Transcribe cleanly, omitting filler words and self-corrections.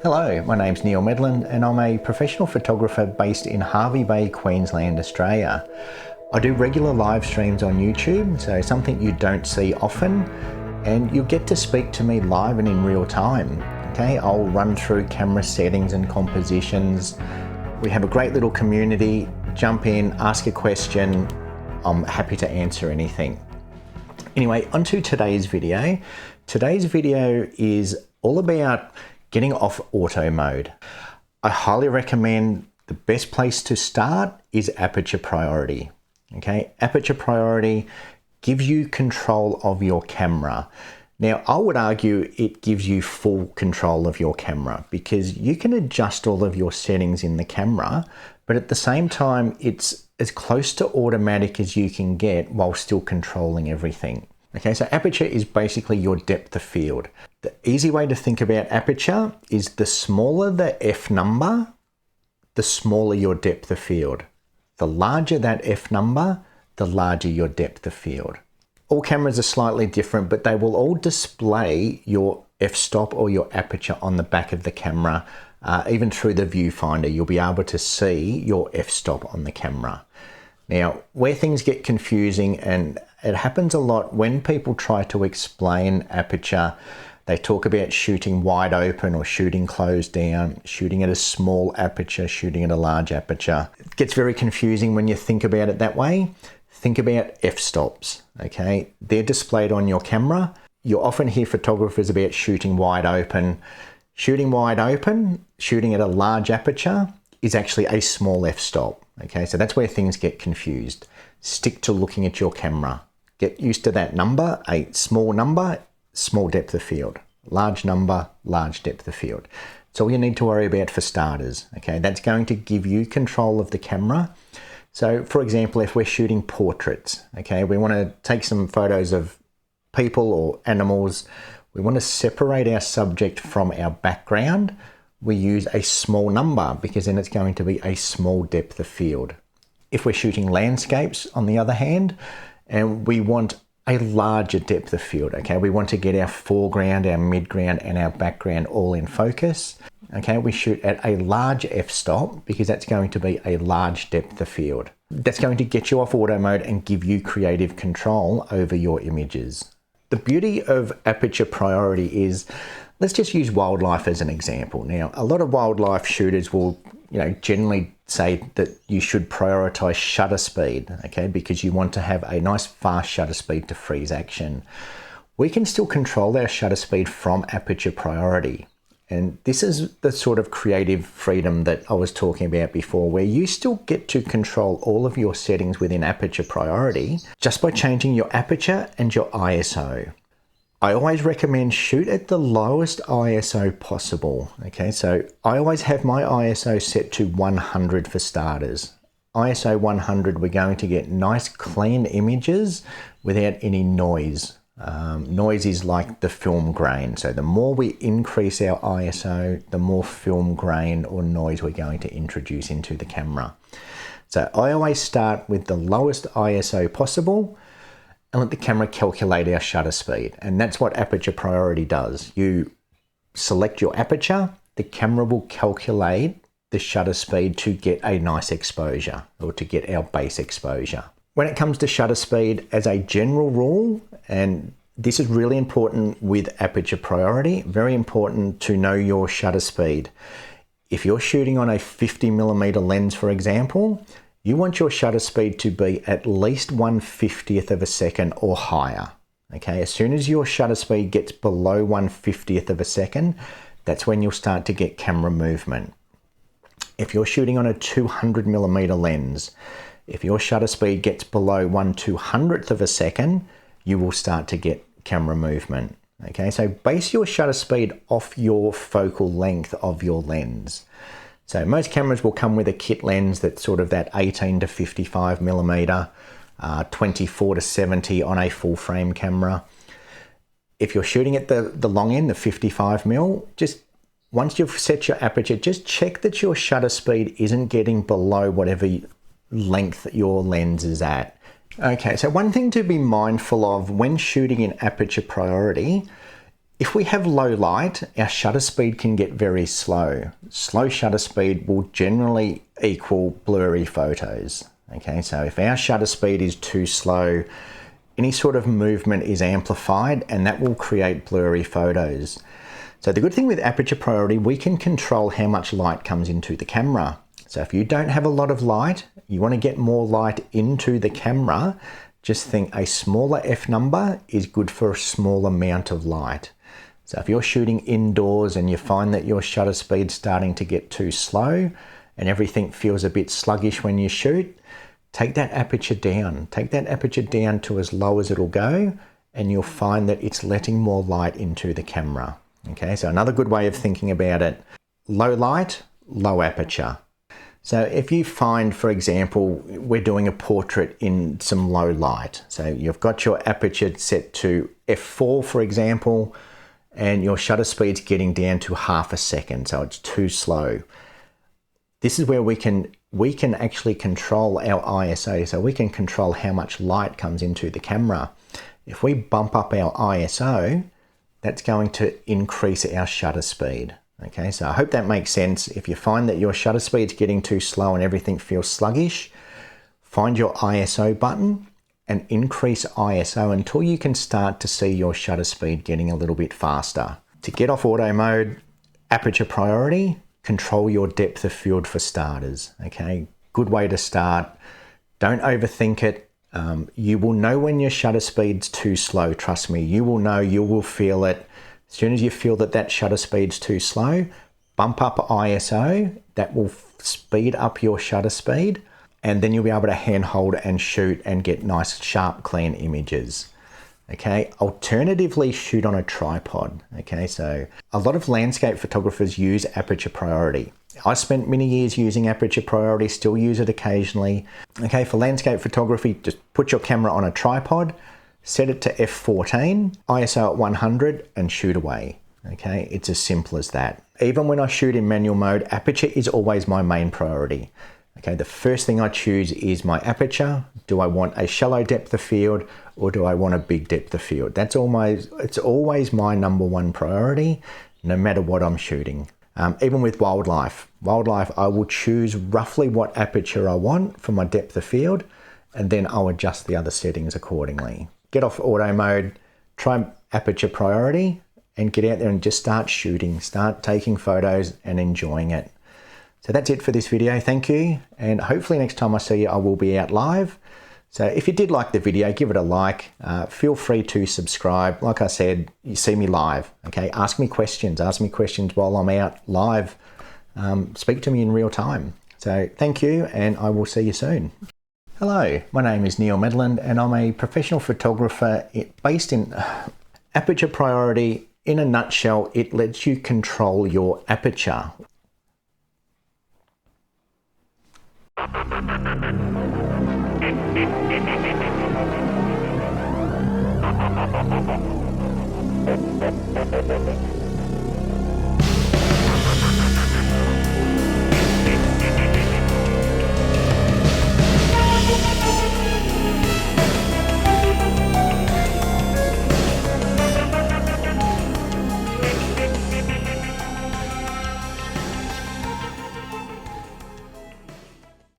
Hello, my name's Neil Medlin and I'm a professional photographer based in Hervey Bay, Queensland, Australia. I do regular live streams on YouTube, so something you don't see often, and you'll get to speak to me live and in real time. Okay, I'll run through camera settings and compositions. We have a great little community. Jump in, ask a question. I'm happy to answer anything. Anyway, onto today's video. Today's video is all about getting off auto mode. I highly recommend the best place to start is aperture priority. Okay, aperture priority gives you control of your camera. Now, I would argue it gives you full control of your camera because you can adjust all of your settings in the camera, but at the same time, it's as close to automatic as you can get while still controlling everything. Okay, so aperture is basically your depth of field. The easy way to think about aperture is the smaller the F number, the smaller your depth of field. The larger that F number, the larger your depth of field. All cameras are slightly different, but they will all display your f-stop or your aperture on the back of the camera. Even through the viewfinder, you'll be able to see your f-stop on the camera. Now, where things get confusing, and it happens a lot when people try to explain aperture, they talk about shooting wide open or shooting closed down, shooting at a small aperture, shooting at a large aperture. It gets very confusing when you think about it that way. Think about f-stops, okay? They're displayed on your camera. You'll often hear photographers about shooting wide open. Shooting wide open, shooting at a large aperture is actually a small f-stop, okay? So that's where things get confused. Stick to looking at your camera. Get used to that number, a small number, small depth of field. Large number, large depth of field. It's all you need to worry about for starters, okay? That's going to give you control of the camera. So for example, if we're shooting portraits, okay, we want to take some photos of people or animals. We want to separate our subject from our background. We use a small number because then it's going to be a small depth of field. If we're shooting landscapes, on the other hand, and we want a larger depth of field, okay, we want to get our foreground, our midground, and our background all in focus. Okay, we shoot at a large f-stop because that's going to be a large depth of field. That's going to get you off auto mode and give you creative control over your images. The beauty of aperture priority is, let's just use wildlife as an example. Now, a lot of wildlife shooters will, generally say that you should prioritize shutter speed, okay, because you want to have a nice fast shutter speed to freeze action. We can still control our shutter speed from aperture priority. And this is the sort of creative freedom that I was talking about before, where you still get to control all of your settings within aperture priority just by changing your aperture and your ISO. I always recommend shoot at the lowest ISO possible. Okay, so I always have my ISO set to 100 for starters. ISO 100, we're going to get nice clean images without any noise. Noise is like the film grain. So the more we increase our ISO, the more film grain or noise we're going to introduce into the camera. So I always start with the lowest ISO possible and let the camera calculate our shutter speed. And that's what aperture priority does. You select your aperture, the camera will calculate the shutter speed to get a nice exposure or to get our base exposure. When it comes to shutter speed, as a general rule, and this is really important with aperture priority, very important to know your shutter speed. If you're shooting on a 50mm lens, for example, you want your shutter speed to be at least 1/50th of a second or higher. Okay, as soon as your shutter speed gets below 1/50th of a second, that's when you'll start to get camera movement. If you're shooting on a 200mm lens, if your shutter speed gets below 1/200th of a second, you will start to get camera movement. Okay, so base your shutter speed off your focal length of your lens. So most cameras will come with a kit lens that's sort of that 18 to 55mm, 24 to 70 on a full frame camera. If you're shooting at the long end, the 55mm, just once you've set your aperture, just check that your shutter speed isn't getting below whatever length your lens is at. Okay, so one thing to be mindful of when shooting in aperture priority If we have low light, our shutter speed can get very slow. Slow shutter speed will generally equal blurry photos. Okay, so if our shutter speed is too slow, any sort of movement is amplified and that will create blurry photos. So the good thing with aperture priority, we can control how much light comes into the camera. So if you don't have a lot of light, you want to get more light into the camera, just think a smaller f number is good for a small amount of light. So if you're shooting indoors and you find that your shutter speed's starting to get too slow and everything feels a bit sluggish when you shoot, take that aperture down. Take that aperture down to as low as it'll go and you'll find that it's letting more light into the camera. Okay, so another good way of thinking about it, low light, low aperture. So if you find, for example, we're doing a portrait in some low light. So you've got your aperture set to f4, for example, and your shutter speed's getting down to half a second, so it's too slow. This is where we can actually control our ISO, so we can control how much light comes into the camera. If we bump up our ISO, that's going to increase our shutter speed. Okay, so I hope that makes sense. If you find that your shutter speed's getting too slow and everything feels sluggish, find your ISO button and increase ISO until you can start to see your shutter speed getting a little bit faster. To get off auto mode, aperture priority, control your depth of field for starters. Okay, good way to start. Don't overthink it. You will know when your shutter speed's too slow, trust me. You will know, you will feel it. As soon as you feel that that shutter speed's too slow, bump up ISO, that will speed up your shutter speed, and then you'll be able to handhold and shoot and get nice, sharp, clean images. Okay, alternatively, shoot on a tripod. Okay, so a lot of landscape photographers use aperture priority. I spent many years using aperture priority, still use it occasionally. Okay, for landscape photography, just put your camera on a tripod, set it to f14, ISO at 100 and shoot away. Okay, it's as simple as that. Even when I shoot in manual mode, aperture is always my main priority. Okay, the first thing I choose is my aperture. Do I want a shallow depth of field or do I want a big depth of field? It's always my number one priority, no matter what I'm shooting. Even with wildlife, I will choose roughly what aperture I want for my depth of field, and then I'll adjust the other settings accordingly. Get off auto mode, try aperture priority, and get out there and just start shooting, start taking photos and enjoying it. So that's it for this video. Thank you. And hopefully next time I see you, I will be out live. So if you did like the video, give it a like. Feel free to subscribe. Like I said, you see me live. Okay, ask me questions while I'm out live. Speak to me in real time. So thank you, and I will see you soon. Hello, my name is Neil Medland, and I'm a professional photographer based in aperture priority. In a nutshell, it lets you control your aperture.